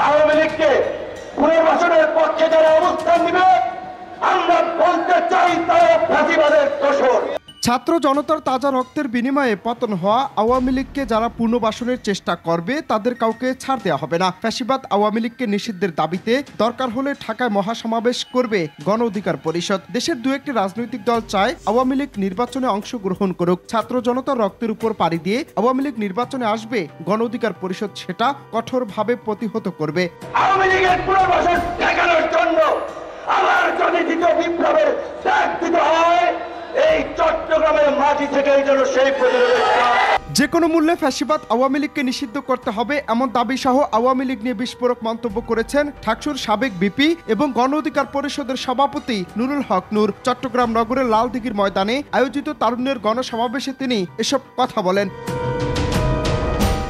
আওয়ামী লীগকে পুনর্বাসনের পক্ষে যারা অবস্থান নিবে আমরা বলতে চাই তারা ফাঁসিবাদের দোষর। ছাত্র জনতার তাজা রক্তের বিনিময়ে পতন হওয়া আওয়ামী লীগকে যারা পুনর্বাসনের চেষ্টা করবে তাদের কাউকে ছাড় দেওয়া হবে না। ফ্যাসিবাদ আওয়ামী লীগকে নিষিদ্ধের দাবিতে দরকার হলে ঢাকায় মহাসমাবেশ করবে গণ অধিকার পরিষদ। দেশের দু একটি রাজনৈতিক দল চায় আওয়ামী লীগ নির্বাচনে অংশগ্রহণ করুক। ছাত্র জনতার রক্তের উপর পাড়ি দিয়ে আওয়ামী লীগ নির্বাচনে আসবে, গণ অধিকার পরিষদ সেটা কঠোরভাবে প্রতিহত করবে। আওয়ামী লীগের পুনর্বাসন ঠেকানোর জন্য আবার যদি দ্বিতীয় বিপ্লবের ডাক দিতে হয় এই চট্টগ্রামের মাটি থেকে যেন সেই প্রতিরোধ যে কোনো মূল্যে ফ্যাসিবাদ আওয়ামী লীগকে নিষিদ্ধ করতে হবে এমন দাবি সহ আওয়ামী লীগ নিয়ে বিস্ফোরক মন্তব্য করেছেন ঢাকসুর সাবেক বিপি এবং গণ অধিকার পরিষদের সভাপতি নুরুল হক নূর। চট্টগ্রাম নগরের লালদিঘির ময়দানে আয়োজিত তারুণ্যের গণসমাবেশে তিনি এসব কথা বলেন।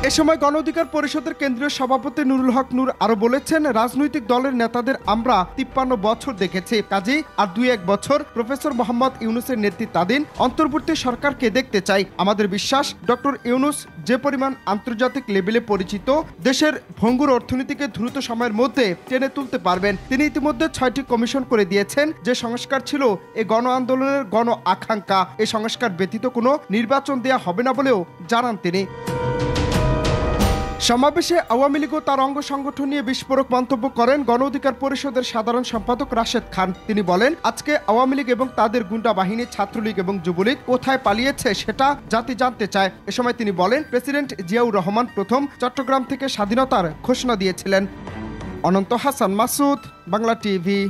এ সময় গণ অধিকার পরিষদের কেন্দ্রীয় সভাপতি নুরুল হক নূর আরো বলেছেন, রাজনৈতিক দলের নেতাদের আমরা 53 বছর দেখেছি, কাজেই আর 2-1 বছর প্রফেসর মোহাম্মদ ইউনূসের নেতৃত্বাধীন অন্তর্বর্তী সরকারকে দেখতে চাই। আমাদের বিশ্বাস ডক্টর ইউনূস যে পরিমাণ আন্তর্জাতিক লেভেলে পরিচিত, দেশের ভঙ্গুর অর্থনীতিকে দ্রুত সময়ের মধ্যে টেনে তুলতে পারবেন। তিনি ইতিমধ্যে 6টি কমিশন করে দিয়েছেন। যে সংস্কার ছিল এ গণ আন্দোলনের গণ আকাঙ্ক্ষা, এ সংস্কার ব্যতীত কোনো নির্বাচন দেয়া হবে না বলেও জানান তিনি। সমাবেশে আওয়ামী লীগ ও তার অঙ্গ সংগঠন নিয়ে বিস্ফোরক মন্তব্য করেন গণ অধিকার পরিষদের সাধারণ সম্পাদক রাশেদ খান। তিনি বলেন, আজকে আওয়ামী লীগ এবং তাদের গুন্ডা বাহিনী ছাত্রলীগ এবং যুবলীগ কোথায় পালিয়েছে সেটা জাতি জানতে চায়। এ সময় তিনি বলেন, প্রেসিডেন্ট জিয়াউর রহমান প্রথম চট্টগ্রাম থেকে স্বাধীনতার ঘোষণা দিয়েছিলেন। অনন্ত হাসান মাসুদ, বাংলা টিভি।